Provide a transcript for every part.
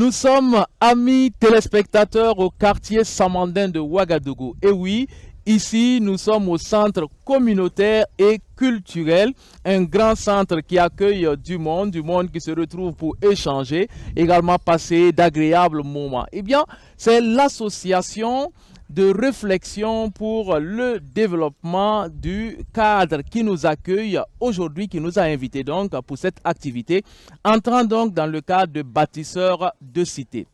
Nous sommes amis téléspectateurs au quartier Samandin de Ouagadougou. Et oui, ici nous sommes au centre communautaire et culturel, un grand centre qui accueille du monde qui se retrouve pour échanger, également passer d'agréables moments. Eh bien, c'est l'association de réflexion pour le développement du cadre qui nous accueille aujourd'hui, qui nous a invités donc pour cette activité, entrant donc dans le cadre de bâtisseurs de cité.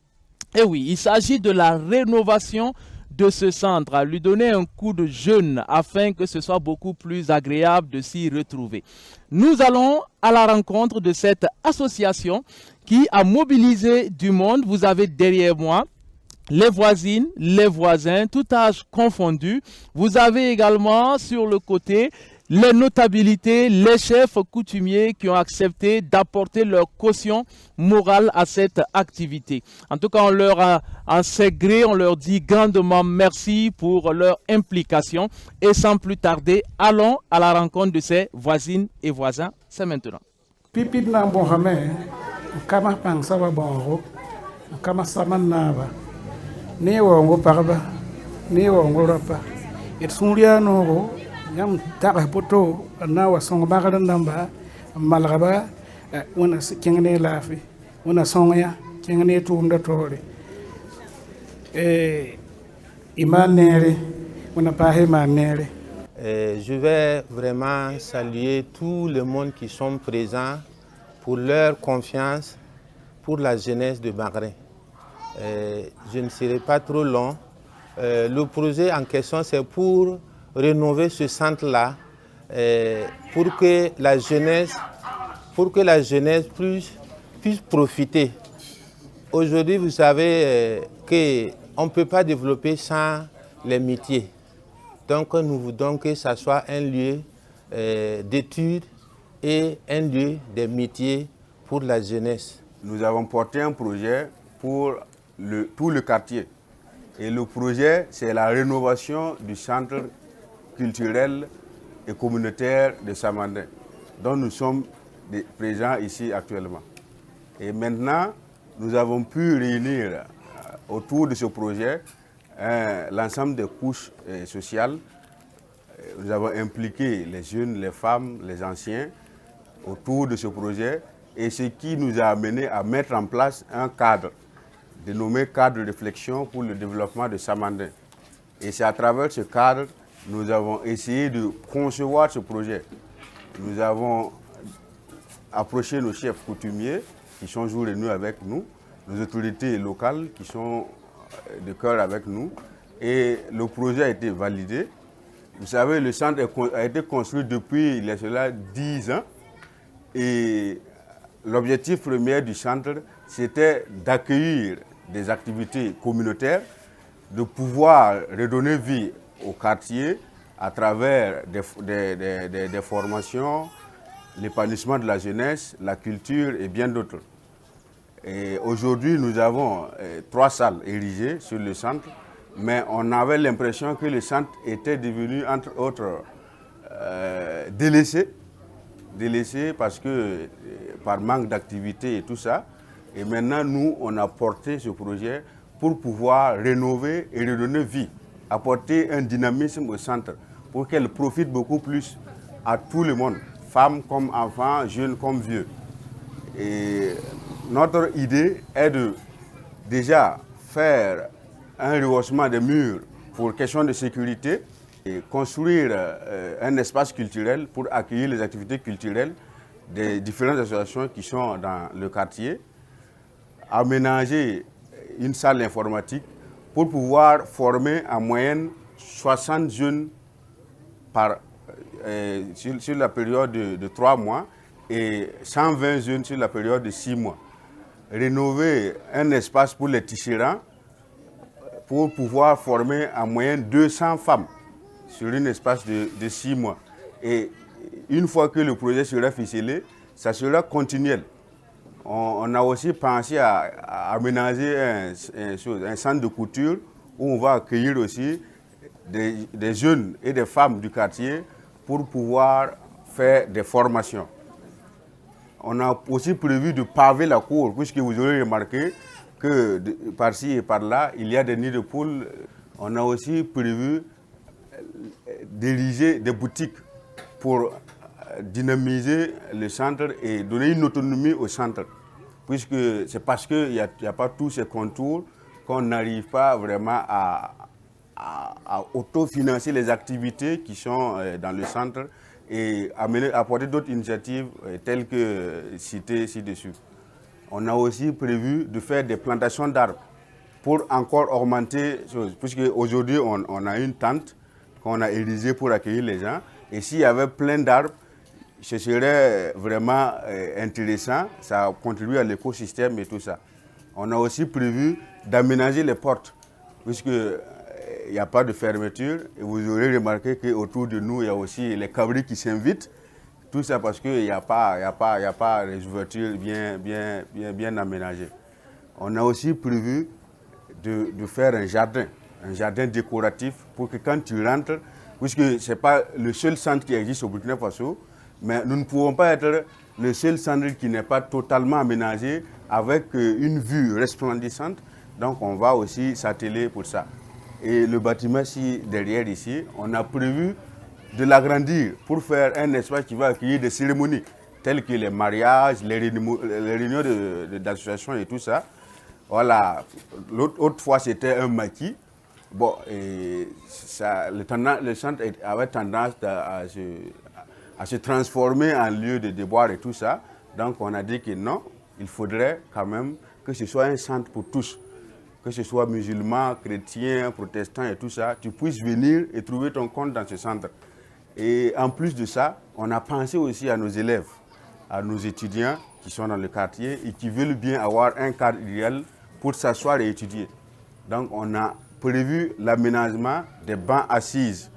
Et oui, il s'agit de la rénovation de ce centre, à lui donner un coup de jeune afin que ce soit beaucoup plus agréable de s'y retrouver. Nous allons à la rencontre de cette association qui a mobilisé du monde. Vous avez derrière moi les voisines, les voisins, tout âge confondu. Vous avez également sur le côté les notabilités, les chefs coutumiers qui ont accepté d'apporter leur caution morale à cette activité. En tout cas, on leur a intégré, on leur dit grandement merci pour leur implication. Et sans plus tarder, allons à la rencontre de ces voisines et voisins. C'est maintenant. Pipit na bohame, kama pangsawa bongo, kama samanaba. Ni wongo parba, ni wongo rapa. Et suria no yam taka poto na wasong bagadan namba malgaba wana kengene lafi wana songya kengene tunda tore imanere wana pahe manere. Je vais vraiment saluer tout le monde qui sont présents pour leur confiance pour la jeunesse de Bagrin. Je ne serai pas trop long. Le projet en question, c'est pour rénover ce centre-là, pour que la jeunesse puisse profiter. Aujourd'hui, vous savez qu'on ne peut pas développer sans les métiers. Donc, nous voulons que ça soit un lieu d'études et un lieu des métiers pour la jeunesse. Nous avons porté un projet pour tout le quartier. Et le projet, c'est la rénovation du centre culturel et communautaire de Samandin, dont nous sommes présents ici actuellement. Et maintenant, nous avons pu réunir autour de ce projet l'ensemble des couches sociales. Nous avons impliqué les jeunes, les femmes, les anciens autour de ce projet, et ce qui nous a amené à mettre en place un cadre dénommé cadre de réflexion pour le développement de Samandin. Et c'est à travers ce cadre que nous avons essayé de concevoir ce projet. Nous avons approché nos chefs coutumiers qui sont jour et nuit avec nous, nos autorités locales qui sont de cœur avec nous, et le projet a été validé. Vous savez, le centre a été construit depuis il y a cela 10 ans, et l'objectif premier du centre, c'était d'accueillir des activités communautaires, de pouvoir redonner vie au quartier à travers des formations, l'épanouissement de la jeunesse, la culture et bien d'autres. Et aujourd'hui, nous avons 3 salles érigées sur le centre, mais on avait l'impression que le centre était devenu, entre autres, délaissé parce que par manque d'activité et tout ça. Et maintenant, nous, on a porté ce projet pour pouvoir rénover et redonner vie, apporter un dynamisme au centre pour qu'elle profite beaucoup plus à tout le monde, femmes comme enfants, jeunes comme vieux. Et notre idée est de déjà faire un rehaussement des murs pour question de sécurité et construire un espace culturel pour accueillir les activités culturelles des différentes associations qui sont dans le quartier, aménager une salle informatique pour pouvoir former en moyenne 60 jeunes sur la période de 3 mois et 120 jeunes sur la période de 6 mois. Rénover un espace pour les tisserands pour pouvoir former en moyenne 200 femmes sur un espace de 6 mois. Et une fois que le projet sera ficelé, ça sera continuel. On a aussi pensé à aménager un centre de couture où on va accueillir aussi des jeunes et des femmes du quartier pour pouvoir faire des formations. On a aussi prévu de paver la cour, puisque vous aurez remarqué que par-ci et par-là, il y a des nids de poules. On a aussi prévu d'ériger des boutiques pour dynamiser le centre et donner une autonomie au centre. Puisque c'est parce qu'il n'y a pas tous ces contours qu'on n'arrive pas vraiment à autofinancer les activités qui sont dans le centre et apporter d'autres initiatives telles que citées ci-dessus. On a aussi prévu de faire des plantations d'arbres pour encore augmenter les choses. Puisque aujourd'hui, on a une tente qu'on a érigée pour accueillir les gens. Et s'il y avait plein d'arbres, ce serait vraiment intéressant. Ça contribue à l'écosystème et tout ça. On a aussi prévu d'aménager les portes, puisqu'il n'y a pas de fermeture. Et vous aurez remarqué qu'autour de nous, il y a aussi les cabris qui s'invitent. Tout ça parce qu'il n'y a pas les ouvertures bien aménagées. On a aussi prévu de faire un jardin décoratif pour que quand tu rentres, puisque ce n'est pas le seul centre qui existe au Burkina Faso, mais nous ne pouvons pas être le seul centre qui n'est pas totalement aménagé avec une vue resplendissante. Donc on va aussi s'atteler pour ça. Et le bâtiment derrière ici, on a prévu de l'agrandir pour faire un espace qui va accueillir des cérémonies telles que les mariages, les réunions d'associations et tout ça. Voilà, l'autre fois c'était un maquis. Bon, et le centre avait tendance à se transformer en lieu de déboire et tout ça. Donc on a dit que non, il faudrait quand même que ce soit un centre pour tous. Que ce soit musulmans, chrétiens, protestants et tout ça, tu puisses venir et trouver ton compte dans ce centre. Et en plus de ça, on a pensé aussi à nos élèves, à nos étudiants qui sont dans le quartier et qui veulent bien avoir un cadre idéal pour s'asseoir et étudier. Donc on a prévu l'aménagement des bancs assises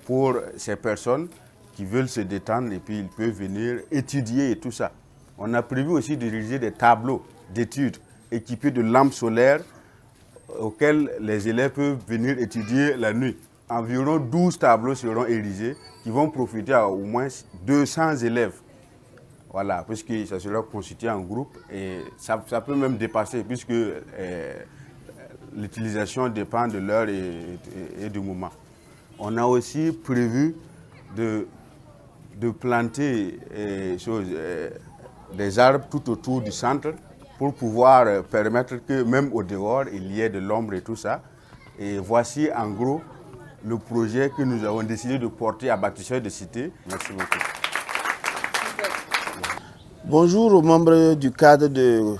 pour ces personnes qui veulent se détendre et puis ils peuvent venir étudier et tout ça. On a prévu aussi d'ériger des tableaux d'études équipés de lampes solaires auxquels les élèves peuvent venir étudier la nuit. Environ 12 tableaux seront érigés qui vont profiter à au moins 200 élèves. Voilà, puisque ça sera constitué en groupe et ça peut même dépasser puisque l'utilisation dépend de l'heure et du moment. On a aussi prévu de planter des arbres tout autour du centre pour pouvoir permettre que même au dehors, il y ait de l'ombre et tout ça. Et voici en gros le projet que nous avons décidé de porter à Bâtisseurs de Cité. Merci beaucoup. Bonjour aux membres du cadre de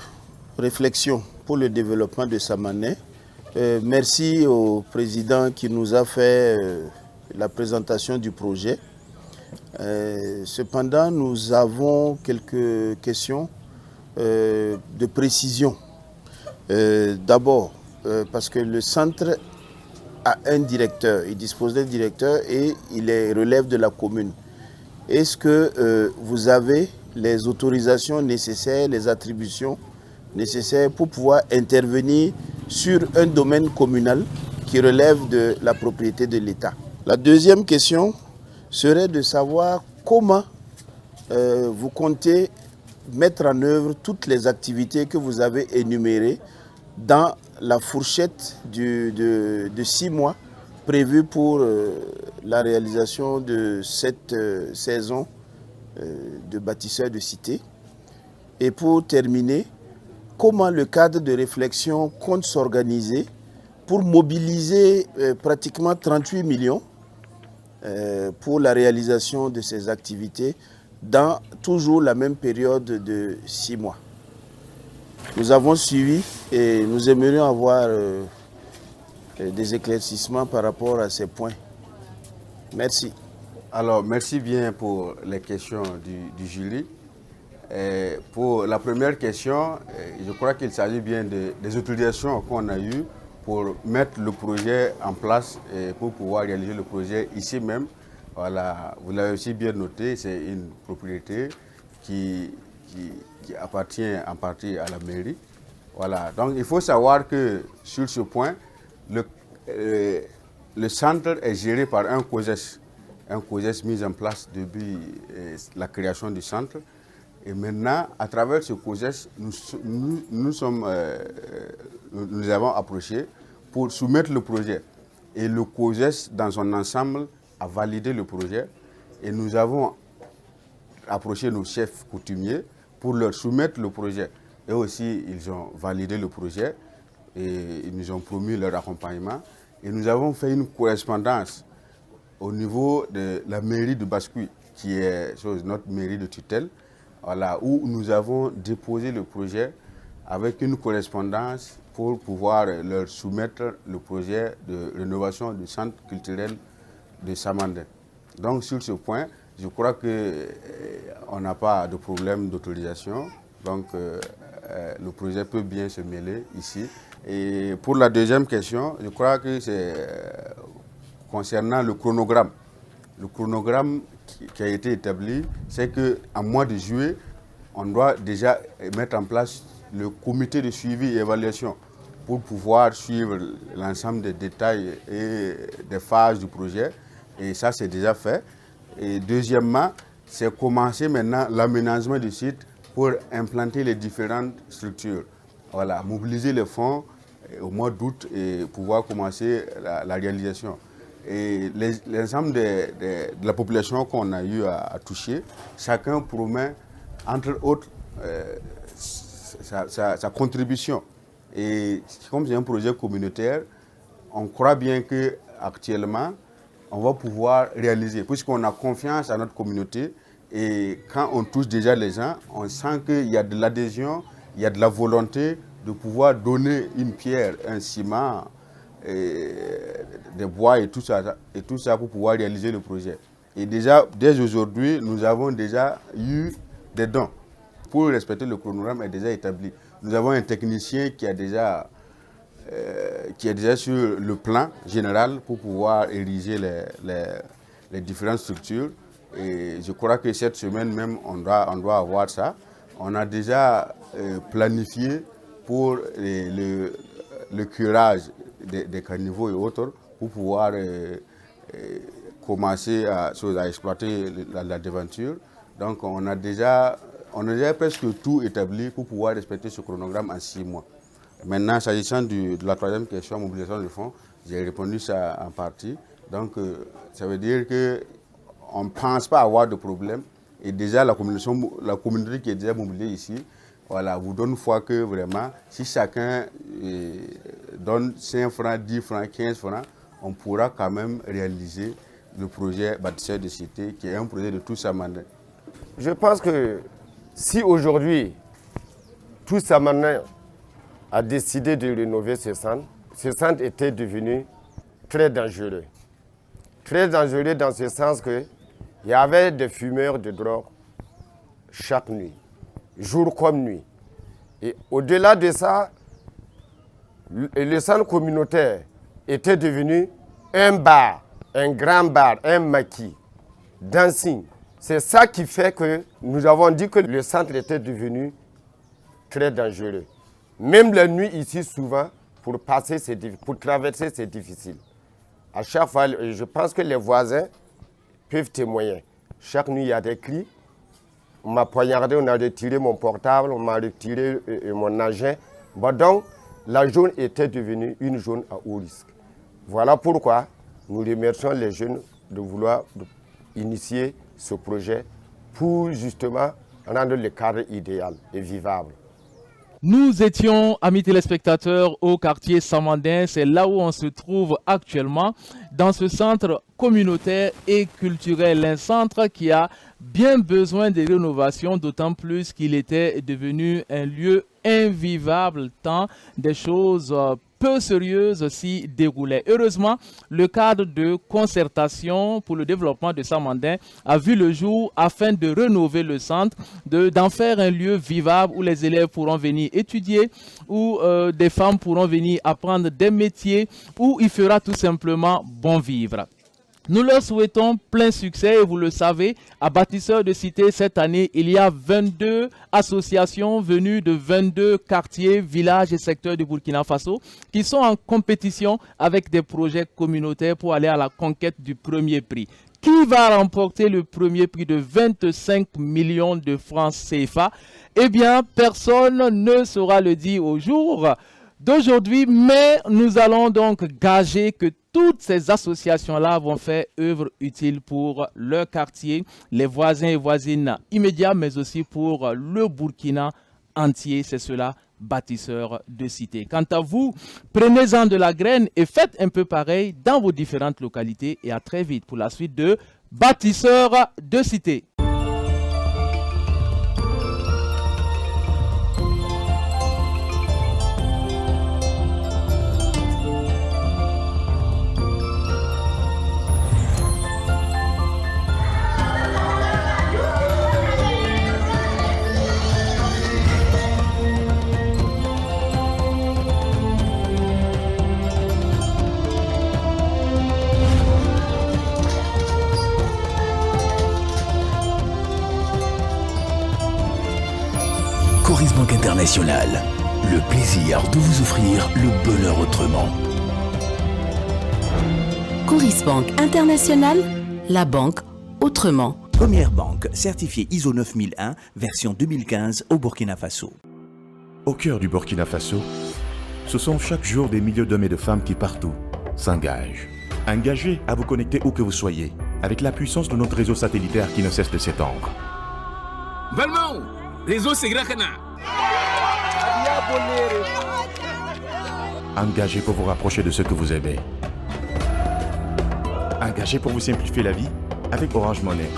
réflexion pour le développement de Samané. Merci au président qui nous a fait la présentation du projet. Cependant, nous avons quelques questions de précision. D'abord, parce que le centre a un directeur, il dispose d'un directeur et il relève de la commune. Est-ce que vous avez les autorisations nécessaires, les attributions nécessaires pour pouvoir intervenir sur un domaine communal qui relève de la propriété de l'État? La deuxième question serait de savoir comment vous comptez mettre en œuvre toutes les activités que vous avez énumérées dans la fourchette de 6 mois prévue pour la réalisation de cette saison de Bâtisseurs de Cité. Et pour terminer, comment le cadre de réflexion compte s'organiser pour mobiliser pratiquement 38 millions pour la réalisation de ces activités dans toujours la même période de 6 mois. Nous avons suivi et nous aimerions avoir des éclaircissements par rapport à ces points. Merci. Alors, merci bien pour les questions du jury. Pour la première question, je crois qu'il s'agit bien des autorisations qu'on a eues pour mettre le projet en place et pour pouvoir réaliser le projet ici même. Voilà, vous l'avez aussi bien noté, c'est une propriété qui appartient en partie à la mairie. Voilà, donc il faut savoir que sur ce point, le centre est géré par un COSES mis en place depuis la création du centre. Et maintenant, à travers ce COGES, nous avons approché pour soumettre le projet. Et le COGES, dans son ensemble, a validé le projet. Et nous avons approché nos chefs coutumiers pour leur soumettre le projet. Eux aussi, ils ont validé le projet et ils nous ont promis leur accompagnement. Et nous avons fait une correspondance au niveau de la mairie de Bascouy, qui est notre mairie de tutelle, voilà, où nous avons déposé le projet avec une correspondance pour pouvoir leur soumettre le projet de rénovation du centre culturel de Samandin. Donc sur ce point, je crois qu'on n'a pas de problème d'autorisation. Donc le projet peut bien se mêler ici. Et pour la deuxième question, je crois que c'est concernant le chronogramme. Le chronogramme qui a été établi, c'est qu'en mois de juillet, on doit déjà mettre en place le comité de suivi et évaluation pour pouvoir suivre l'ensemble des détails et des phases du projet. Et ça, c'est déjà fait. Et deuxièmement, c'est commencer maintenant l'aménagement du site pour implanter les différentes structures. Voilà, mobiliser les fonds au mois d'août et pouvoir commencer la réalisation. Et l'ensemble de la population qu'on a eu à toucher, chacun promet, entre autres, sa contribution. Et comme c'est un projet communautaire, on croit bien qu'actuellement, on va pouvoir réaliser, puisqu'on a confiance à notre communauté. Et quand on touche déjà les gens, on sent qu'il y a de l'adhésion, il y a de la volonté de pouvoir donner une pierre, un ciment, des bois et tout ça pour pouvoir réaliser le projet. Et déjà, dès aujourd'hui, nous avons déjà eu des dons. Pour respecter le chronogramme est déjà établi. Nous avons un technicien qui est déjà sur le plan général pour pouvoir ériger les différentes structures. Et je crois que cette semaine même, on doit avoir ça. On a déjà planifié pour le curage des caniveaux et autres pour pouvoir commencer à exploiter la devanture. Donc on a déjà presque tout établi pour pouvoir respecter ce chronogramme en 6 mois. Maintenant, s'agissant de la troisième question, mobilisation de fonds, j'ai répondu ça en partie. Donc ça veut dire qu'on ne pense pas avoir de problème. Et déjà, la communauté qui est déjà mobilisée ici, voilà, vous donne foi que vraiment, si chacun donne 5 francs, 10 francs, 15 francs, on pourra quand même réaliser le projet bâtisseur de cité, qui est un projet de tout Samandin. Je pense que si aujourd'hui, tout Samandin a décidé de rénover ce centre était devenu très dangereux. Très dangereux dans ce sens qu'il y avait des fumeurs de drogue chaque nuit, jour comme nuit. Et au-delà de ça, le centre communautaire était devenu un bar, un grand bar, un maquis, dancing. C'est ça qui fait que nous avons dit que le centre était devenu très dangereux. Même la nuit ici, souvent, pour traverser, c'est difficile. À chaque fois, je pense que les voisins peuvent témoigner. Chaque nuit, il y a des cris. On m'a poignardé, on a retiré mon portable, on m'a retiré mon engin. Bon, donc, la zone était devenue une zone à haut risque. Voilà pourquoi nous remercions les jeunes de vouloir initier ce projet pour justement rendre le cadre idéal et vivable. Nous étions, amis téléspectateurs, au quartier Samandin. C'est là où on se trouve actuellement, dans ce centre communautaire et culturel. Un centre qui a bien besoin de rénovation, d'autant plus qu'il était devenu un lieu invivable tant des choses peu sérieuses s'y déroulaient. Heureusement, le cadre de concertation pour le développement de Samandin a vu le jour afin de rénover le centre, d'en faire un lieu vivable où les élèves pourront venir étudier, où des femmes pourront venir apprendre des métiers, où il fera tout simplement bon vivre. Nous leur souhaitons plein succès et vous le savez, à Bâtisseurs de Cité, cette année, il y a 22 associations venues de 22 quartiers, villages et secteurs du Burkina Faso qui sont en compétition avec des projets communautaires pour aller à la conquête du premier prix. qui va remporter le premier prix de 25 millions de francs CFA? Eh bien, personne ne saura le dire au jour d'aujourd'hui, mais nous allons donc gager que toutes ces associations-là vont faire œuvre utile pour leur quartier, les voisins et voisines immédiats, mais aussi pour le Burkina entier. C'est cela, bâtisseurs de cité. Quant à vous, prenez-en de la graine et faites un peu pareil dans vos différentes localités. Et à très vite pour la suite de Bâtisseurs de cité. Coris Banque Internationale, le plaisir de vous offrir le bonheur autrement. Coris Banque Internationale, la banque autrement. Première banque certifiée ISO 9001, version 2015 au Burkina Faso. Au cœur du Burkina Faso, ce sont chaque jour des milliers d'hommes et de femmes qui partout s'engagent. Engagés à vous connecter où que vous soyez, avec la puissance de notre réseau satellitaire qui ne cesse de s'étendre. Valmont, réseau Segrakana. Engagés pour vous rapprocher de ceux que vous aimez. Engagés pour vous simplifier la vie avec Orange Money.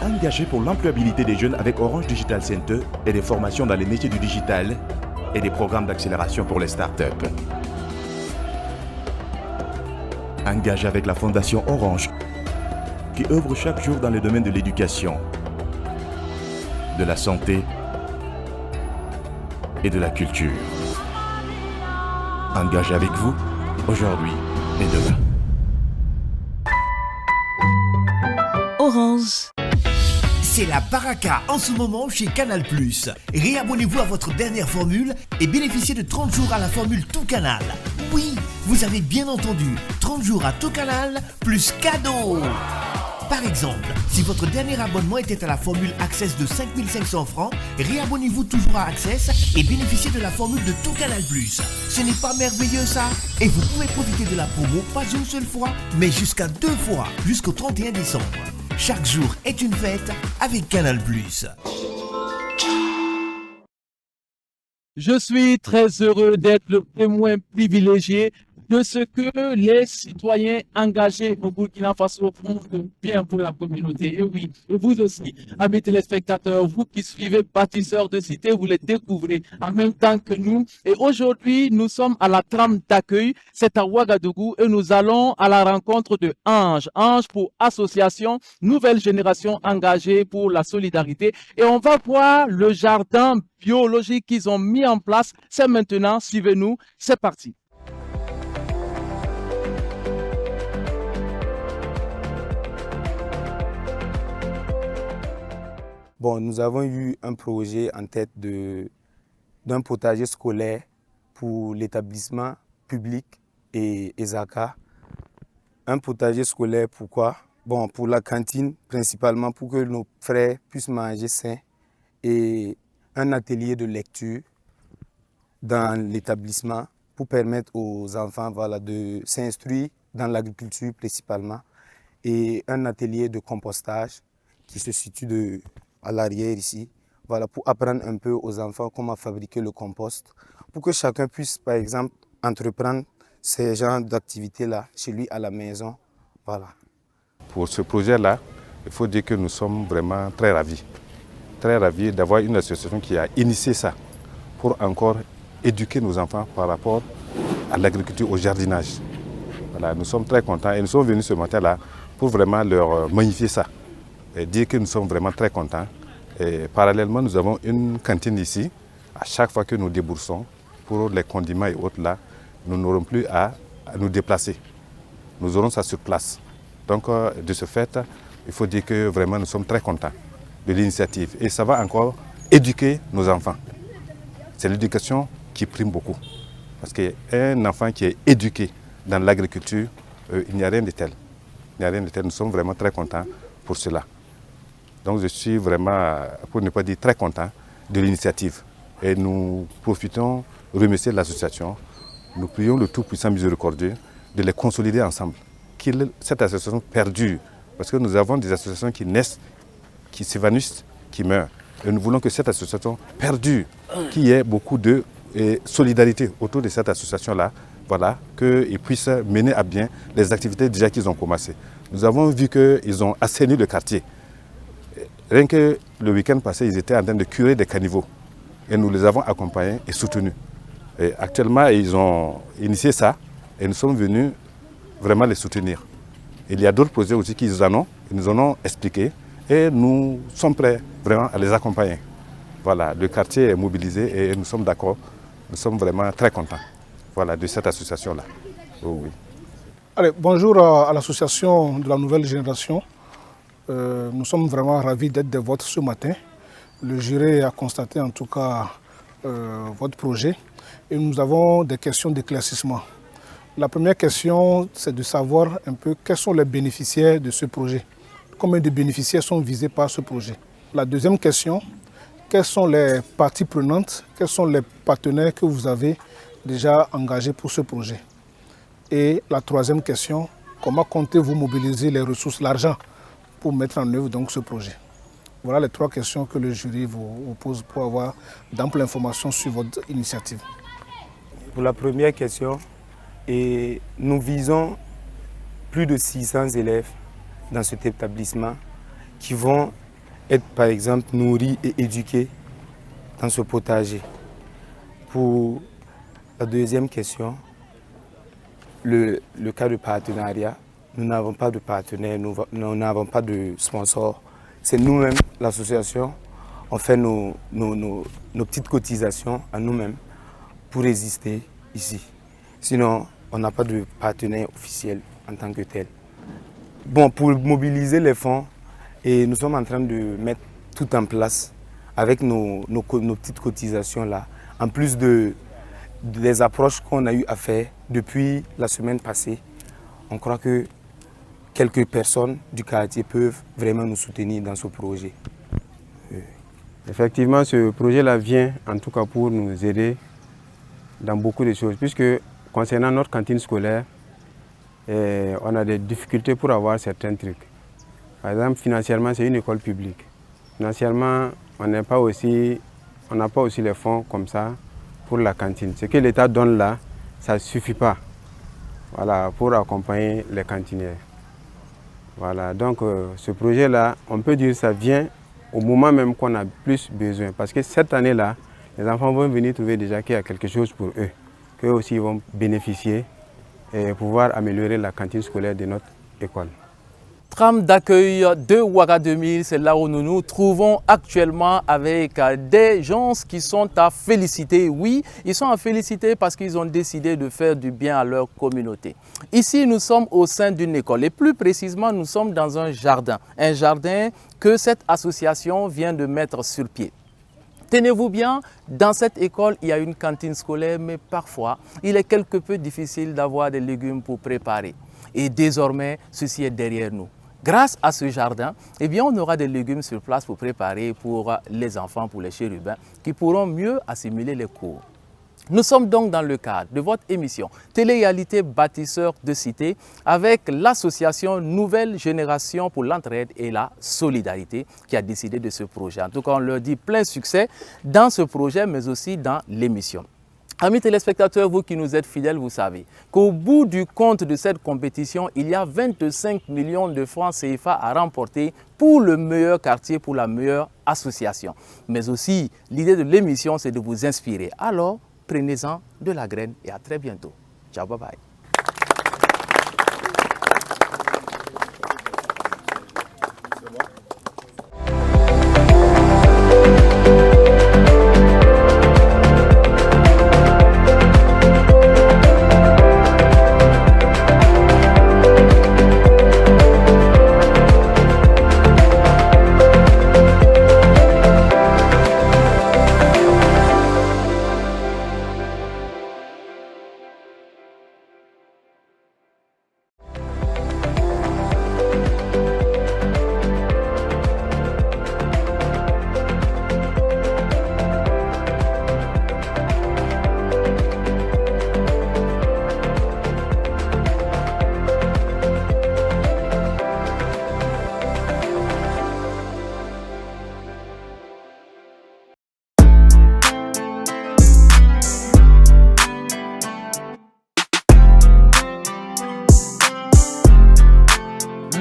Engagés pour l'employabilité des jeunes avec Orange Digital Center et des formations dans les métiers du digital et des programmes d'accélération pour les startups. Engagés avec la Fondation Orange qui œuvre chaque jour dans les domaines de l'éducation, de la santé et de la culture. Engagé avec vous, aujourd'hui et demain. Orange. C'est la baraka en ce moment chez Canal+. Réabonnez-vous à votre dernière formule et bénéficiez de 30 jours à la formule Tout Canal. Oui, vous avez bien entendu, 30 jours à Tout Canal plus cadeau. Par exemple, si votre dernier abonnement était à la formule Access de 5 500 francs, réabonnez-vous toujours à Access et bénéficiez de la formule de Tout Canal+. Ce n'est pas merveilleux ça? Et vous pouvez profiter de la promo pas une seule fois, mais jusqu'à 2 fois, jusqu'au 31 décembre. Chaque jour est une fête avec Canal+. Je suis très heureux d'être le témoin privilégié de ce que les citoyens engagés au Burkina Faso font de bien pour la communauté. Et oui, et vous aussi, amis téléspectateurs, vous qui suivez Bâtisseurs de cité, vous les découvrez en même temps que nous. Et aujourd'hui, nous sommes à la trame d'accueil, c'est à Ouagadougou, et nous allons à la rencontre de Ange. Ange pour Association Nouvelle Génération Engagée pour la Solidarité. Et on va voir le jardin biologique qu'ils ont mis en place. C'est maintenant, suivez-nous, c'est parti. Bon, nous avons eu un projet en tête d'un potager scolaire pour l'établissement public et ESACA. Un potager scolaire, pourquoi? Bon, pour la cantine, principalement pour que nos frères puissent manger sain. Et un atelier de lecture dans l'établissement pour permettre aux enfants de s'instruire dans l'agriculture principalement. Et un atelier de compostage qui se situe à l'arrière ici, pour apprendre un peu aux enfants comment fabriquer le compost, pour que chacun puisse, par exemple, entreprendre ces genres d'activités-là chez lui à la maison. Voilà. Pour ce projet-là, il faut dire que nous sommes vraiment très ravis d'avoir une association qui a initié ça pour encore éduquer nos enfants par rapport à l'agriculture, au jardinage. Voilà, nous sommes très contents et nous sommes venus ce matin-là pour vraiment leur magnifier ça. Et dire que nous sommes vraiment très contents. Et parallèlement, nous avons une cantine ici. À chaque fois que nous déboursons pour les condiments et autres là, nous n'aurons plus à nous déplacer. Nous aurons ça sur place. Donc, de ce fait, il faut dire que vraiment nous sommes très contents de l'initiative. Et ça va encore éduquer nos enfants. C'est l'éducation qui prime beaucoup. Parce qu'un enfant qui est éduqué dans l'agriculture, il n'y a rien de tel. Il n'y a rien de tel. Nous sommes vraiment très contents pour cela. Donc je suis vraiment, pour ne pas dire très content, de l'initiative. Et nous profitons de remercier l'association. Nous prions le Tout-Puissant Miséricordieux de les consolider ensemble. Que cette association perdure. Parce que nous avons des associations qui naissent, qui s'évanouissent, qui meurent. Et nous voulons que cette association perdure, qu'il y ait beaucoup de solidarité autour de cette association-là, voilà, qu'ils puissent mener à bien les activités déjà qu'ils ont commencées. Nous avons vu qu'ils ont assaini le quartier. Rien que le week-end passé, ils étaient en train de curer des caniveaux. Et nous les avons accompagnés et soutenus. Et actuellement, ils ont initié ça et nous sommes venus vraiment les soutenir. Il y a d'autres projets aussi qu'ils nous en ont expliqué et nous sommes prêts vraiment à les accompagner. Voilà, le quartier est mobilisé et nous sommes d'accord. Nous sommes vraiment très contents, voilà, de cette association-là. Oh, oui. Allez, bonjour à l'association de la nouvelle génération. Nous sommes vraiment ravis d'être des vôtres ce matin. Le jury a constaté en tout cas votre projet et nous avons des questions d'éclaircissement. La première question, c'est de savoir un peu quels sont les bénéficiaires de ce projet. Combien de bénéficiaires sont visés par ce projet? La deuxième question, quelles sont les parties prenantes, quels sont les partenaires que vous avez déjà engagés pour ce projet? Et la troisième question, comment comptez-vous mobiliser les ressources, l'argent, pour mettre en œuvre donc ce projet? Voilà les trois questions que le jury vous pose pour avoir d'amples informations sur votre initiative. Pour la première question, nous visons plus de 600 élèves dans cet établissement qui vont être par exemple nourris et éduqués dans ce potager. Pour la deuxième question, le cas de partenariat, nous n'avons pas de partenaire, nous n'avons pas de sponsor. C'est nous-mêmes, l'association, on fait nos petites cotisations à nous-mêmes pour résister ici. Sinon, on n'a pas de partenaire officiel en tant que tel. Bon, pour mobiliser les fonds, et nous sommes en train de mettre tout en place avec nos petites cotisations là, en plus des approches qu'on a eu à faire depuis la semaine passée. On croit que quelques personnes du quartier peuvent vraiment nous soutenir dans ce projet. Effectivement, ce projet-là vient en tout cas pour nous aider dans beaucoup de choses, puisque concernant notre cantine scolaire, on a des difficultés pour avoir certains trucs. Par exemple, financièrement, c'est une école publique. Financièrement, on n'a pas aussi les fonds comme ça pour la cantine. Ce que l'État donne là, ça ne suffit pas, voilà, pour accompagner les cantinières. Voilà, donc ce projet-là, on peut dire que ça vient au moment même qu'on a plus besoin. Parce que cette année-là, les enfants vont venir trouver déjà qu'il y a quelque chose pour eux, qu'eux aussi vont bénéficier et pouvoir améliorer la cantine scolaire de notre école. Tram d'accueil de Ouaga 2000, c'est là où nous nous trouvons actuellement avec des gens qui sont à féliciter. Oui, ils sont à féliciter parce qu'ils ont décidé de faire du bien à leur communauté. Ici, nous sommes au sein d'une école et plus précisément, nous sommes dans un jardin que cette association vient de mettre sur pied. Tenez-vous bien, dans cette école, il y a une cantine scolaire, mais parfois, il est quelque peu difficile d'avoir des légumes pour préparer. Et désormais, ceci est derrière nous. Grâce à ce jardin, eh bien, on aura des légumes sur place pour préparer pour les enfants, pour les chérubins, qui pourront mieux assimiler les cours. Nous sommes donc dans le cadre de votre émission Télé-réalité bâtisseurs de cité avec l'association Nouvelle Génération pour l'entraide et la solidarité qui a décidé de ce projet. En tout cas, on leur dit plein succès dans ce projet, mais aussi dans l'émission. Amis téléspectateurs, vous qui nous êtes fidèles, vous savez qu'au bout du compte de cette compétition, il y a 25 millions de francs CFA à remporter pour le meilleur quartier, pour la meilleure association. Mais aussi, l'idée de l'émission, c'est de vous inspirer. Alors, prenez-en de la graine et à très bientôt. Ciao, bye bye.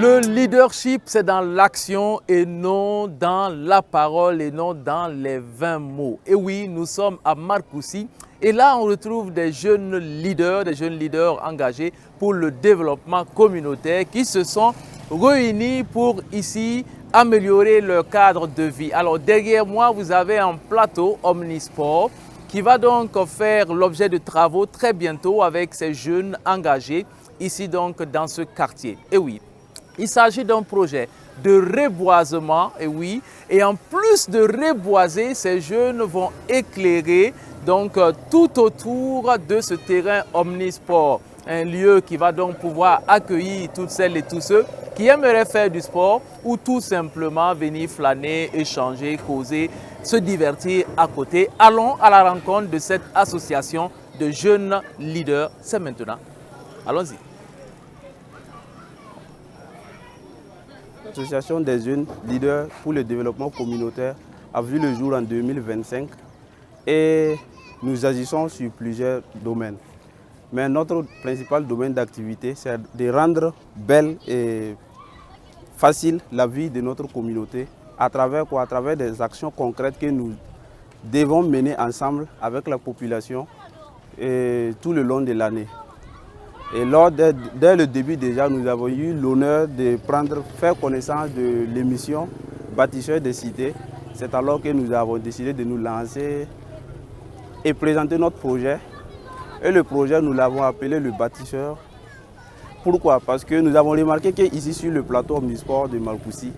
Le leadership, c'est dans l'action et non dans la parole et non dans les 20 mots. Et oui, nous sommes à Marcoussis et là, on retrouve des jeunes leaders engagés pour le développement communautaire qui se sont réunis pour ici améliorer leur cadre de vie. Alors derrière moi, vous avez un plateau Omnisport qui va donc faire l'objet de travaux très bientôt avec ces jeunes engagés ici donc dans ce quartier. Et oui, il s'agit d'un projet de reboisement, et oui, et en plus de reboiser, ces jeunes vont éclairer donc tout autour de ce terrain Omnisport, un lieu qui va donc pouvoir accueillir toutes celles et tous ceux qui aimeraient faire du sport ou tout simplement venir flâner, échanger, causer, se divertir à côté. Allons à la rencontre de cette association de jeunes leaders. C'est maintenant. Allons-y. L'association des jeunes leaders pour le développement communautaire a vu le jour en 2025 et nous agissons sur plusieurs domaines. Mais notre principal domaine d'activité, c'est de rendre belle et facile la vie de notre communauté à travers quoi? À travers des actions concrètes que nous devons mener ensemble avec la population et tout le long de l'année. Et dès le début déjà, nous avons eu l'honneur de faire connaissance de l'émission Bâtisseurs des cités. C'est alors que nous avons décidé de nous lancer et présenter notre projet. Et le projet, nous l'avons appelé le Bâtisseur. Pourquoi? Parce que nous avons remarqué qu'ici sur le plateau Omnisport de Marcoussis,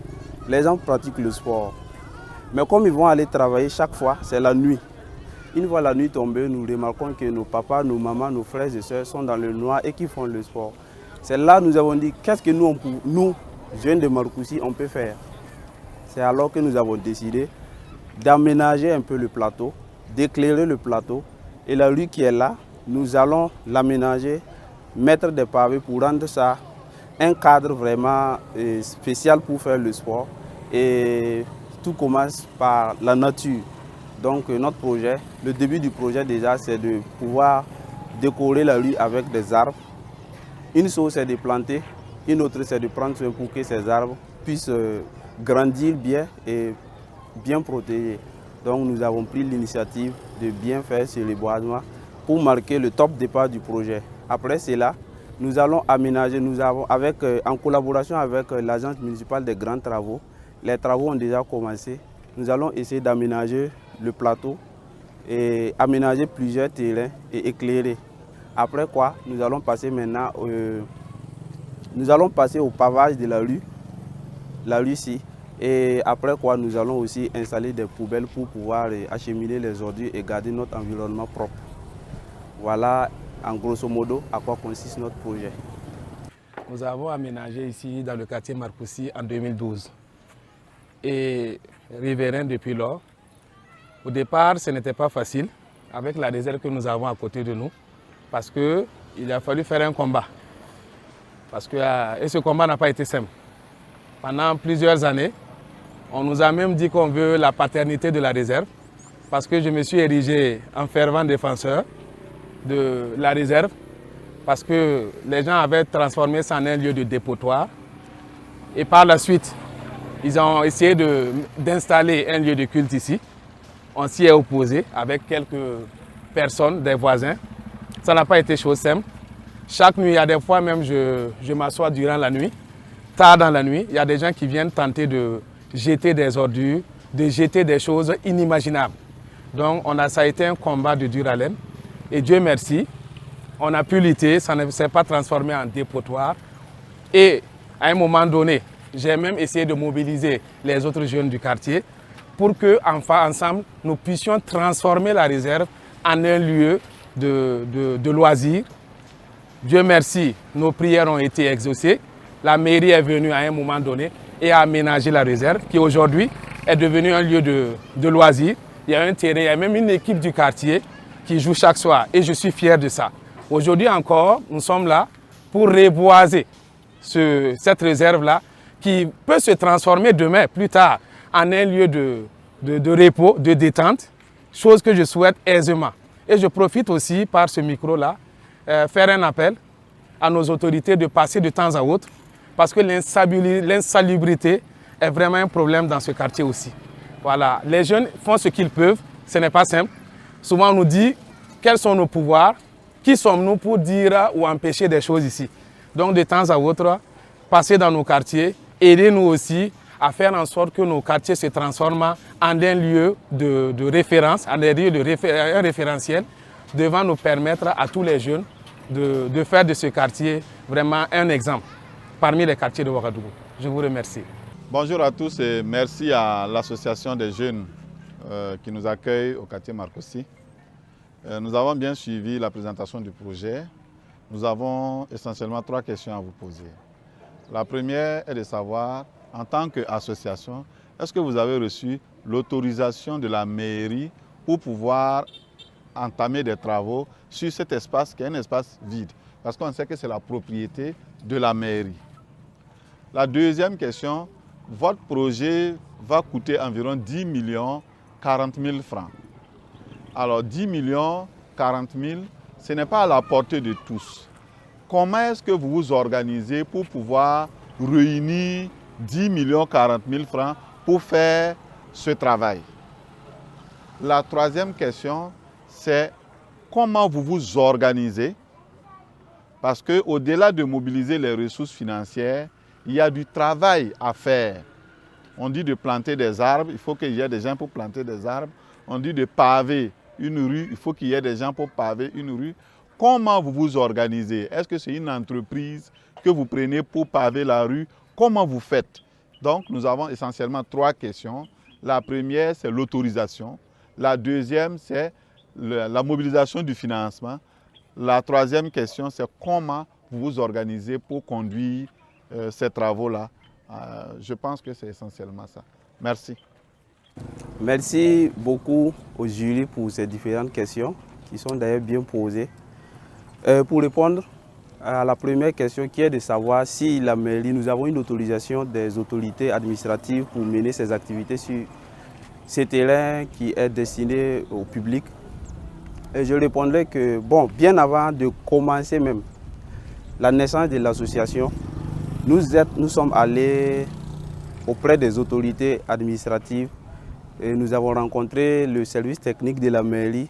les gens pratiquent le sport. Mais comme ils vont aller travailler chaque fois, c'est la nuit. Une fois la nuit tombée, nous remarquons que nos papas, nos mamans, nos frères et sœurs sont dans le noir et qui font le sport. C'est là que nous avons dit, qu'est-ce que nous, jeunes de Marcoussis, on peut faire? C'est alors que nous avons décidé d'aménager un peu le plateau, d'éclairer le plateau. Et la rue qui est là, nous allons l'aménager, mettre des pavés pour rendre ça un cadre vraiment spécial pour faire le sport. Et tout commence par la nature. Donc notre projet, le début du projet déjà, c'est de pouvoir décorer la rue avec des arbres. Une chose, c'est de planter, une autre, c'est de prendre soin pour que ces arbres puissent grandir bien et bien protégés. Donc nous avons pris l'initiative de bien faire ce reboisement pour marquer le top départ du projet. Après cela, nous allons aménager, en collaboration avec l'agence municipale des grands travaux, les travaux ont déjà commencé. Nous allons essayer d'aménager le plateau et aménager plusieurs terrains et éclairer. Après quoi, nous allons passer maintenant au pavage de la rue-ci. Et après quoi, nous allons aussi installer des poubelles pour pouvoir acheminer les ordures et garder notre environnement propre. Voilà en grosso modo à quoi consiste notre projet. Nous avons aménagé ici dans le quartier Marcoussis en 2012 et riverain depuis lors. Au départ, ce n'était pas facile avec la réserve que nous avons à côté de nous parce qu'il a fallu faire un combat. Et ce combat n'a pas été simple. Pendant plusieurs années, on nous a même dit qu'on veut la paternité de la réserve parce que je me suis érigé en fervent défenseur de la réserve parce que les gens avaient transformé ça en un lieu de dépotoir et par la suite, ils ont essayé d'installer un lieu de culte ici. On s'y est opposé avec quelques personnes, des voisins. Ça n'a pas été chose simple. Chaque nuit, il y a des fois même, je m'assois durant la nuit. Tard dans la nuit, il y a des gens qui viennent tenter de jeter des ordures, de jeter des choses inimaginables. Donc ça a été un combat de dure haleine. Et Dieu merci, on a pu lutter, ça ne s'est pas transformé en dépotoir. Et à un moment donné, j'ai même essayé de mobiliser les autres jeunes du quartier pour que, enfin, ensemble, nous puissions transformer la réserve en un lieu de loisirs. Dieu merci, nos prières ont été exaucées. La mairie est venue à un moment donné et a aménagé la réserve qui aujourd'hui est devenue un lieu de loisirs. Il y a un terrain, il y a même une équipe du quartier qui joue chaque soir et je suis fier de ça. Aujourd'hui encore, nous sommes là pour reboiser cette réserve-là qui peut se transformer demain, plus tard, en un lieu de repos, de détente, chose que je souhaite aisément. Et je profite aussi par ce micro-là, faire un appel à nos autorités de passer de temps à autre parce que l'insalubrité est vraiment un problème dans ce quartier aussi. Voilà, les jeunes font ce qu'ils peuvent, ce n'est pas simple. Souvent on nous dit quels sont nos pouvoirs, qui sommes-nous pour dire ou empêcher des choses ici. Donc de temps à autre, passer dans nos quartiers, aider nous aussi à faire en sorte que nos quartiers se transforment en un lieu de référence, en un lieu un référentiel, devant nous permettre à tous les jeunes de faire de ce quartier vraiment un exemple parmi les quartiers de Ouagadougou. Je vous remercie. Bonjour à tous et merci à l'association des jeunes qui nous accueille au quartier Marcoussis. Nous avons bien suivi la présentation du projet. Nous avons essentiellement 3 questions à vous poser. La première est de savoir, en tant qu'association, est-ce que vous avez reçu l'autorisation de la mairie pour pouvoir entamer des travaux sur cet espace qui est un espace vide? Parce qu'on sait que c'est la propriété de la mairie. La deuxième question, votre projet va coûter environ 10 millions 40 000 francs. Alors 10 millions 40 000, ce n'est pas à la portée de tous. Comment est-ce que vous vous organisez pour pouvoir réunir 10 millions 40 000 francs pour faire ce travail? La troisième question, c'est comment vous vous organisez? Parce qu'au-delà de mobiliser les ressources financières, il y a du travail à faire. On dit de planter des arbres, il faut qu'il y ait des gens pour planter des arbres. On dit de paver une rue, il faut qu'il y ait des gens pour paver une rue. Comment vous vous organisez? Est-ce que c'est une entreprise que vous prenez pour paver la rue? Comment vous faites? Donc, nous avons essentiellement 3 questions. La première, c'est l'autorisation. La deuxième, c'est la mobilisation du financement. La troisième question, c'est comment vous vous organisez pour conduire ces travaux-là. Je pense que c'est essentiellement ça. Merci. Merci beaucoup au jury pour ces différentes questions qui sont d'ailleurs bien posées. Pour répondre à la première question qui est de savoir si la mairie, nous avons une autorisation des autorités administratives pour mener ces activités sur ces terrains qui est destiné au public. Et je répondrai que, bon, bien avant de commencer même la naissance de l'association, nous sommes allés auprès des autorités administratives et nous avons rencontré le service technique de la mairie,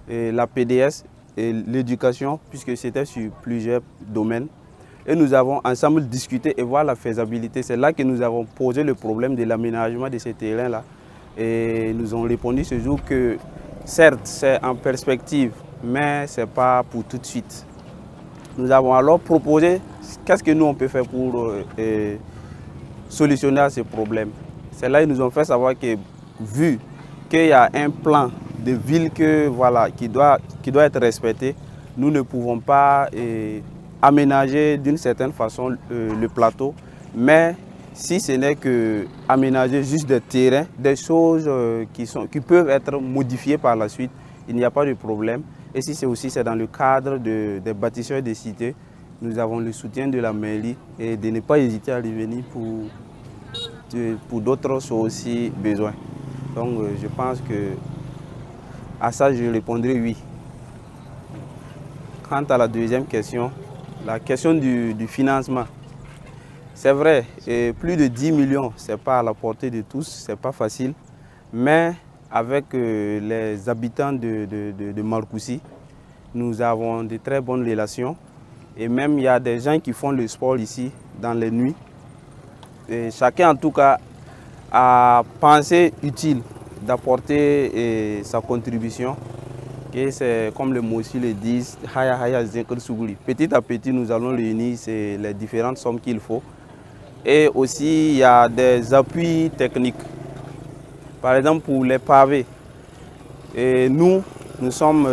et la PDS et l'éducation, puisque c'était sur plusieurs domaines. Et nous avons ensemble discuté et voir la faisabilité. C'est là que nous avons posé le problème de l'aménagement de ces terrains-là. Et nous ont répondu ce jour que certes, c'est en perspective, mais ce n'est pas pour tout de suite. Nous avons alors proposé qu'est-ce que nous on peut faire pour solutionner à ce problème. C'est là qu'ils nous ont fait savoir que vu qu'il y a un plan de ville que, voilà, qui doit être respecté, nous ne pouvons pas aménager d'une certaine façon le plateau, mais si ce n'est que aménager juste des terrains, des choses qui peuvent être modifiées par la suite, il n'y a pas de problème. Et si c'est dans le cadre des bâtisseurs des cités, nous avons le soutien de la mairie et de ne pas hésiter à revenir pour d'autres choses aussi besoin. Donc je pense que à ça je répondrai oui. Quant à la deuxième question, la question du financement. C'est vrai, plus de 10 millions, ce n'est pas à la portée de tous, ce n'est pas facile. Mais avec les habitants de Marcoussis, nous avons de très bonnes relations. Et même il y a des gens qui font le sport ici dans les nuits. Et chacun en tout cas a pensé utile d'apporter sa contribution. Et c'est comme les mots aussi le disent, petit à petit nous allons réunir les différentes sommes qu'il faut. Et aussi il y a des appuis techniques. Par exemple pour les pavés. Et nous sommes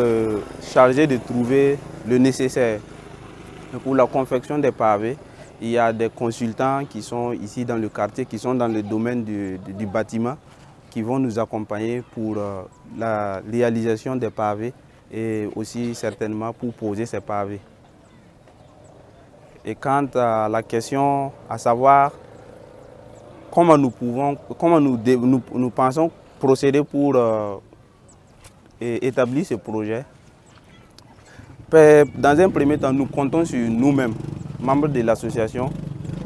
chargés de trouver le nécessaire. Pour la confection des pavés, il y a des consultants qui sont ici dans le quartier, qui sont dans le domaine du bâtiment, qui vont nous accompagner pour la réalisation des pavés et aussi certainement pour poser ces pavés. Et quant à la question à savoir comment nous pensons procéder pour établir ce projet, dans un premier temps, nous comptons sur nous-mêmes, membres de l'association,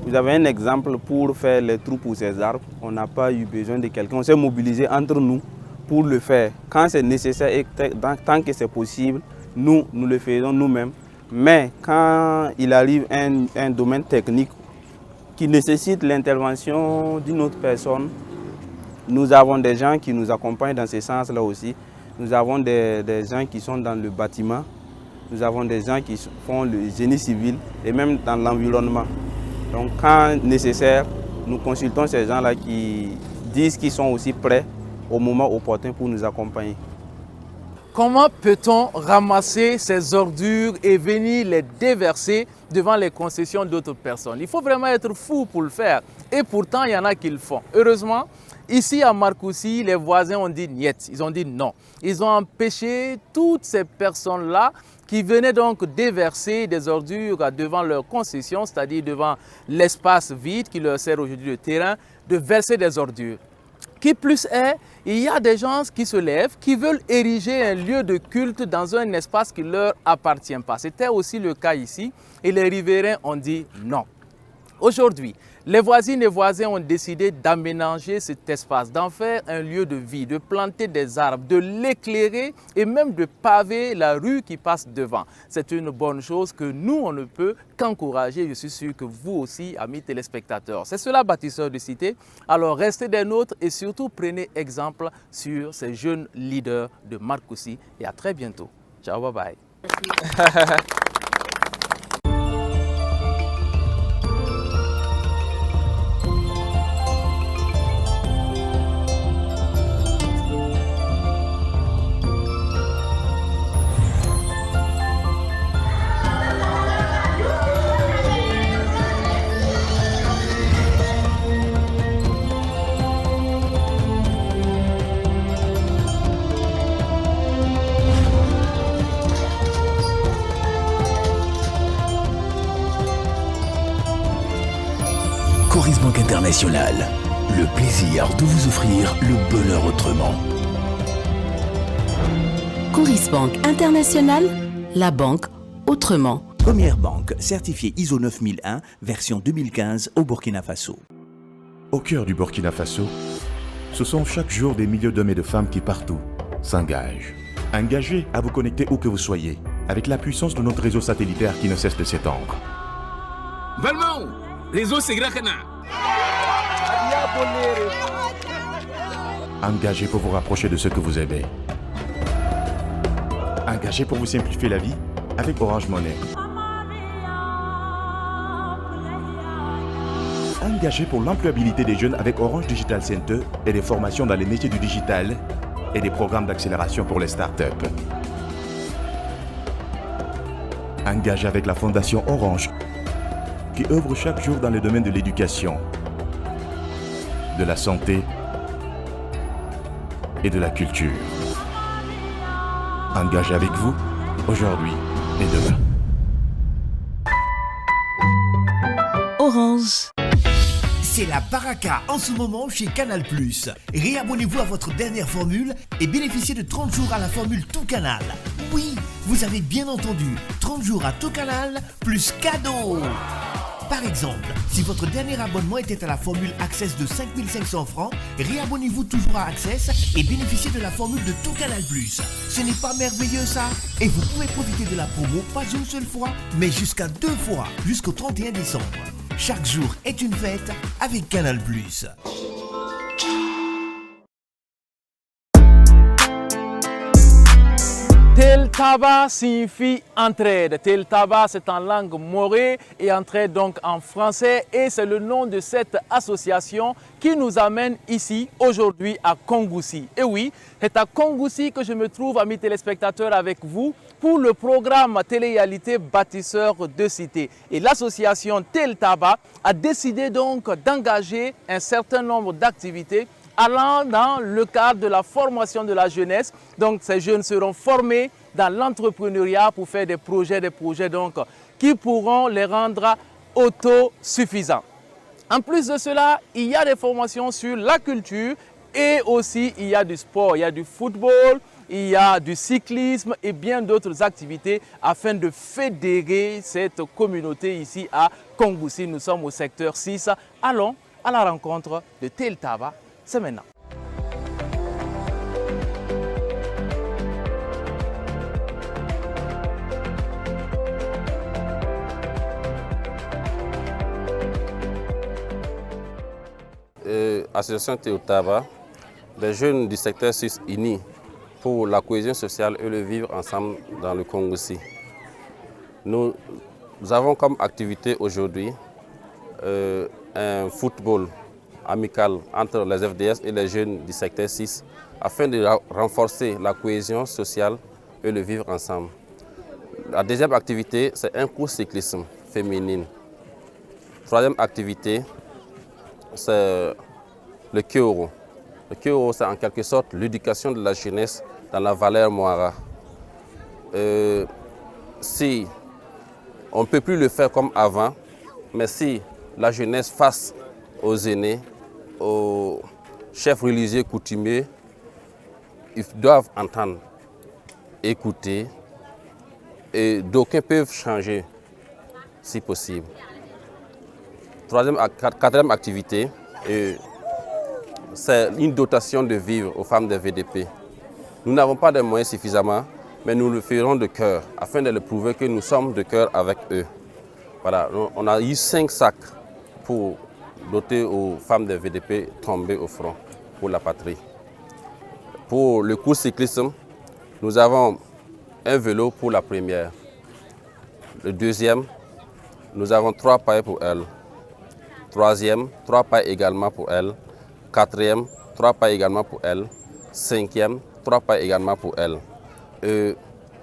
Vous avez un exemple pour faire les trous pour ces arbres. On n'a pas eu besoin de quelqu'un. On s'est mobilisé entre nous pour le faire. Quand c'est nécessaire et tant que c'est possible, nous le faisons nous-mêmes. Mais quand il arrive un domaine technique qui nécessite l'intervention d'une autre personne, nous avons des gens qui nous accompagnent dans ce sens-là aussi. Nous avons des gens qui sont dans le bâtiment, nous avons des gens qui font le génie civil et même dans l'environnement. Donc quand nécessaire, nous consultons ces gens-là qui disent qu'ils sont aussi prêts au moment opportun pour nous accompagner. Comment peut-on ramasser ces ordures et venir les déverser devant les concessions d'autres personnes? Il faut vraiment être fou pour le faire. Et pourtant, il y en a qui le font. Heureusement, ici à Marcoussis, les voisins ont dit niet. Ils ont dit non. Ils ont empêché toutes ces personnes-là qui venaient donc déverser des ordures devant leur concession, c'est-à-dire devant l'espace vide qui leur sert aujourd'hui de terrain, de verser des ordures. Qui plus est, il y a des gens qui se lèvent, qui veulent ériger un lieu de culte dans un espace qui ne leur appartient pas. C'était aussi le cas ici et les riverains ont dit non. Aujourd'hui, les voisines et voisins ont décidé d'aménager cet espace, d'en faire un lieu de vie, de planter des arbres, de l'éclairer et même de paver la rue qui passe devant. C'est une bonne chose que nous, on ne peut qu'encourager. Je suis sûr que vous aussi, amis téléspectateurs. C'est cela, bâtisseurs de cité. Alors restez des nôtres et surtout prenez exemple sur ces jeunes leaders de Marcoussis. Et à très bientôt. Ciao, bye bye. Coris Banque Internationale, le plaisir de vous offrir le bonheur autrement. Coris Banque Internationale, la banque autrement. Première banque certifiée ISO 9001, version 2015 au Burkina Faso. Au cœur du Burkina Faso, ce sont chaque jour des milliers d'hommes et de femmes qui partout s'engagent. Engagés à vous connecter où que vous soyez, avec la puissance de notre réseau satellitaire qui ne cesse de s'étendre. Valmont, réseau Segrakana. Engagés pour vous rapprocher de ceux que vous aimez. Engagés pour vous simplifier la vie avec Orange Money. Engagés pour l'employabilité des jeunes avec Orange Digital Center et des formations dans les métiers du digital et des programmes d'accélération pour les startups. Engagés avec la Fondation Orange qui œuvre chaque jour dans le domaine de l'éducation, de la santé et de la culture. Engagés avec vous aujourd'hui et demain. Orange. C'est la baraka en ce moment chez Canal+. Réabonnez-vous à votre dernière formule et bénéficiez de 30 jours à la formule Tout Canal. Oui, vous avez bien entendu, 30 jours à Tout Canal plus cadeau. Par exemple, si votre dernier abonnement était à la formule Access de 5500 francs, réabonnez-vous toujours à Access et bénéficiez de la formule de Tout Canal+. Ce n'est pas merveilleux ça? Et vous pouvez profiter de la promo pas une seule fois, mais jusqu'à 2 fois, jusqu'au 31 décembre. Chaque jour est une fête avec Canal+. Tel Taba signifie entraide. Tel Taba, c'est en langue morée et entraide donc en français. Et c'est le nom de cette association qui nous amène ici aujourd'hui à Kongoussi. Et oui, c'est à Kongoussi que je me trouve, amis téléspectateurs, avec vous pour le programme télé-réalité Bâtisseurs de Cité. Et l'association Tel Taba a décidé donc d'engager un certain nombre d'activités allant dans le cadre de la formation de la jeunesse. Donc ces jeunes seront formés dans l'entrepreneuriat pour faire des projets donc, qui pourront les rendre autosuffisants. En plus de cela, il y a des formations sur la culture et aussi il y a du sport, il y a du football, il y a du cyclisme et bien d'autres activités afin de fédérer cette communauté ici à Kongoussi. Nous sommes au secteur 6. Allons à la rencontre de Tel Taba. C'est maintenant. Association Teotaba, des jeunes du secteur 6 unis pour la cohésion sociale et le vivre ensemble dans le Kongoussi. Nous avons comme activité aujourd'hui un football amical entre les FDS et les jeunes du secteur 6 afin de renforcer la cohésion sociale et le vivre ensemble. La deuxième activité, c'est un cours cyclisme féminine. Troisième activité, c'est le Kyoro. Le Kyoro, c'est en quelque sorte l'éducation de la jeunesse dans la valeur Moara. Si on ne peut plus le faire comme avant, mais si la jeunesse face aux aînés, aux chefs religieux coutumiers, ils doivent entendre, écouter, et d'aucuns peuvent changer si possible. Quatrième activité, c'est une dotation de vivre aux femmes des VDP. Nous n'avons pas de moyens suffisamment, mais nous le ferons de cœur, afin de leur prouver que nous sommes de cœur avec eux. Voilà, on a eu 5 sacs pour doter aux femmes des VDP tombées au front pour la patrie. Pour le cours cyclisme, nous avons un vélo pour la première. Le deuxième, nous avons 3 pailles pour elle. Troisième, 3 pailles également pour elle. Quatrième, 3 pailles également pour elle. Cinquième, 3 pailles également pour elle. Et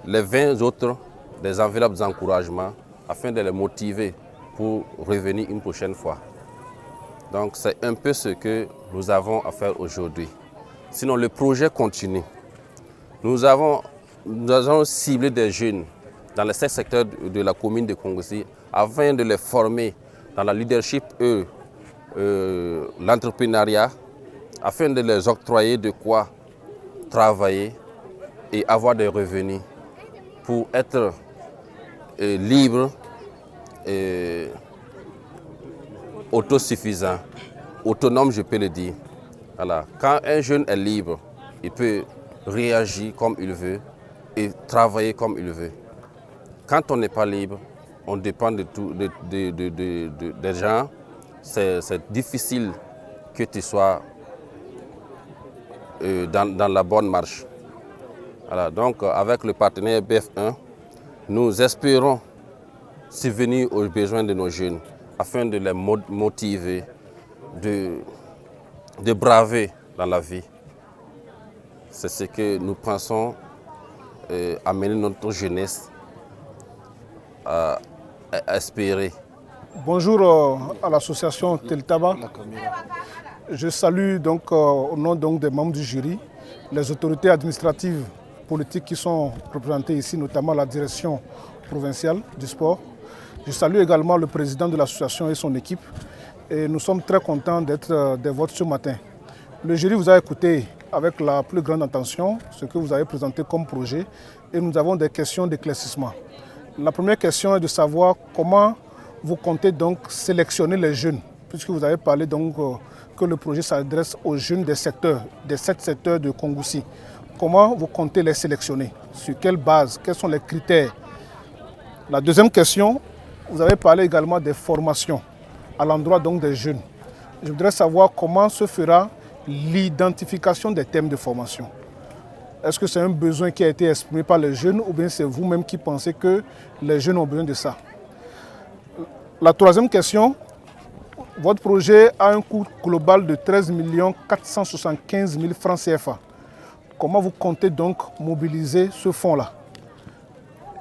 les 20 autres, des enveloppes d'encouragement afin de les motiver pour revenir une prochaine fois. Donc c'est un peu ce que nous avons à faire aujourd'hui. Sinon le projet continue. Nous avons ciblé des jeunes dans les 7 secteurs de la commune de Kongoussi afin de les former dans la leadership et l'entrepreneuriat, afin de les octroyer de quoi travailler et avoir des revenus pour être libres et autosuffisants, autonomes, je peux le dire. Voilà. Quand un jeune est libre, il peut réagir comme il veut et travailler comme il veut. Quand on n'est pas libre, on dépend des gens, c'est difficile que tu sois dans la bonne marche. Voilà, donc avec le partenaire BF1, nous espérons subvenir aux besoins de nos jeunes afin de les motiver, de braver dans la vie. C'est ce que nous pensons amener notre jeunesse à espérer. Bonjour à l'association Tel Taba. Je salue donc au nom des membres du jury, les autorités administratives politiques qui sont représentées ici, notamment la direction provinciale du sport. Je salue également le président de l'association et son équipe. Et nous sommes très contents d'être des votes ce matin. Le jury vous a écouté avec la plus grande attention ce que vous avez présenté comme projet et nous avons des questions d'éclaircissement. La première question est de savoir comment vous comptez donc sélectionner les jeunes, puisque vous avez parlé donc que le projet s'adresse aux jeunes des 7 secteurs de Kongoussi. Comment vous comptez les sélectionner? Sur quelle base? Quels sont les critères? La deuxième question, vous avez parlé également des formations à l'endroit donc des jeunes. Je voudrais savoir comment se fera l'identification des thèmes de formation. Est-ce que c'est un besoin qui a été exprimé par les jeunes ou bien c'est vous-même qui pensez que les jeunes ont besoin de ça? La troisième question, votre projet a un coût global de 13 475 000 francs CFA. Comment vous comptez donc mobiliser ce fonds-là?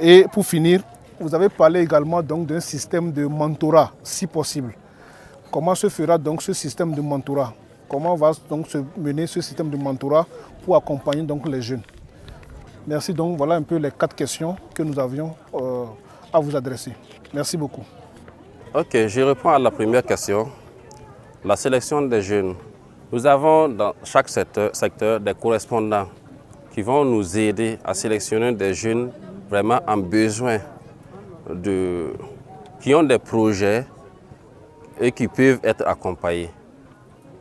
Et pour finir, vous avez parlé également d'un système de mentorat, si possible. Comment se fera donc ce système de mentorat? Comment va donc se mener ce système de mentorat pour accompagner donc les jeunes? Merci, donc voilà un peu les 4 questions que nous avions à vous adresser. Merci beaucoup. Ok, je réponds à la première question. La sélection des jeunes. Nous avons dans chaque secteur des correspondants qui vont nous aider à sélectionner des jeunes vraiment en besoin qui ont des projets et qui peuvent être accompagnés,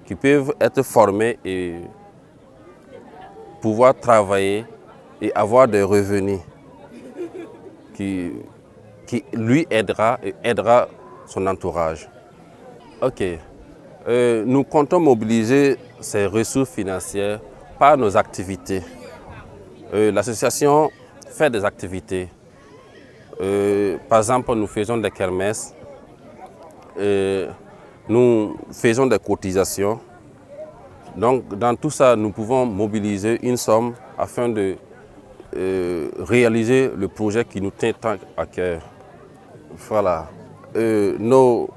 qui peuvent être formés et pouvoir travailler et avoir des revenus qui lui aidera et aidera son entourage. Ok. Nous comptons mobiliser ces ressources financières par nos activités. L'association fait des activités. Par exemple, nous faisons des kermesses, nous faisons des cotisations. Donc, dans tout ça, nous pouvons mobiliser une somme afin de réaliser le projet qui nous tient tant à cœur. Voilà. Nos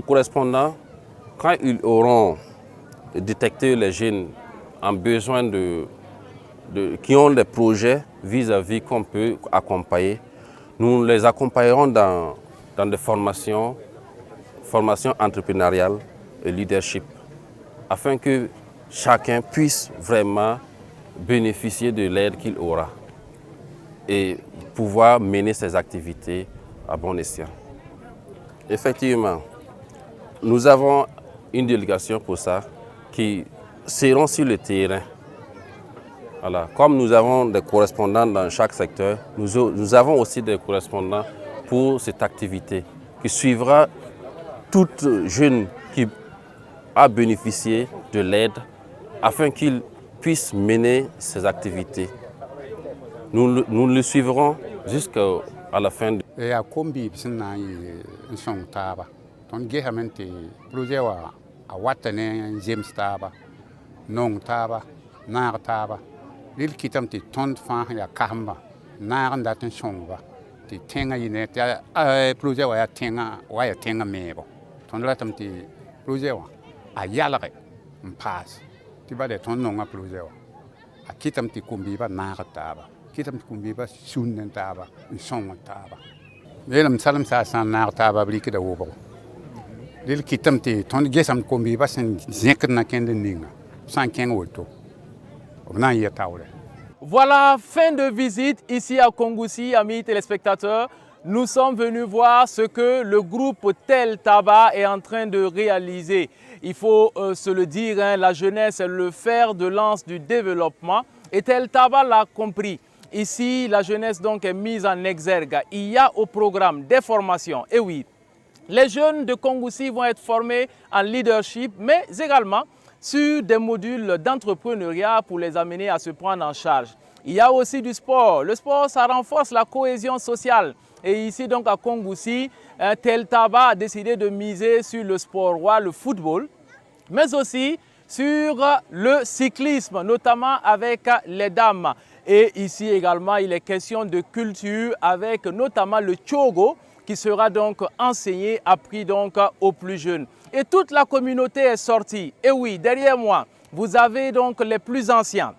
correspondants, quand ils auront détecté les jeunes en besoin qui ont des projets vis-à-vis qu'on peut accompagner, nous les accompagnerons dans des formations entrepreneuriales et leadership, afin que chacun puisse vraiment bénéficier de l'aide qu'il aura et pouvoir mener ses activités à bon escient. Effectivement, nous avons une délégation pour ça qui seront sur le terrain. Voilà. Comme nous avons des correspondants dans chaque secteur, nous avons aussi des correspondants pour cette activité qui suivra toute jeune qui a bénéficié de l'aide afin qu'il puisse mener ses activités. Nous le suivrons jusqu'à la fin de... ton gehamenti projet wa awatane James taba nong taba nar taba lil kitam ti ton fa ya kahamba nar ndaten shongba ti tenga yine ta projet wa ya tenga mebo ton latam ti projet wa ayalare mpas ti ba de ton nonga projet wa akitam ti kumbi ba nar taba kitam kumbi ba sunnen taba shong taba lelam salam sa san nar taba bliki da wobo. Voilà, fin de visite ici à Kongoussi, amis téléspectateurs. Nous sommes venus voir ce que le groupe Tel Taba est en train de réaliser. Il faut se le dire, hein, la jeunesse est le fer de lance du développement et Tel Taba l'a compris. Ici, la jeunesse donc est mise en exergue. Il y a au programme des formations, et oui, les jeunes de Kongoussi vont être formés en leadership, mais également sur des modules d'entrepreneuriat pour les amener à se prendre en charge. Il y a aussi du sport. Le sport, ça renforce la cohésion sociale. Et ici, donc à Kongoussi, Tel Taba a décidé de miser sur le sport roi, le football, mais aussi sur le cyclisme, notamment avec les dames. Et ici également, il est question de culture avec notamment le Tchogo, qui sera donc enseigné, appris donc aux plus jeunes. Et toute la communauté est sortie. Et oui, derrière moi, vous avez donc les plus anciens,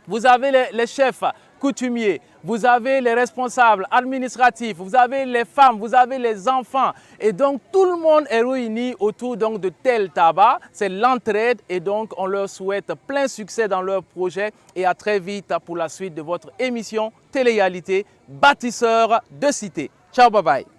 vous avez les chefs coutumiers, vous avez les responsables administratifs, vous avez les femmes, vous avez les enfants. Et donc tout le monde est réuni autour donc de Tel Taba. C'est l'entraide et donc on leur souhaite plein succès dans leur projet. Et à très vite pour la suite de votre émission Télé-réalité, bâtisseur de cité. Ciao, bye bye.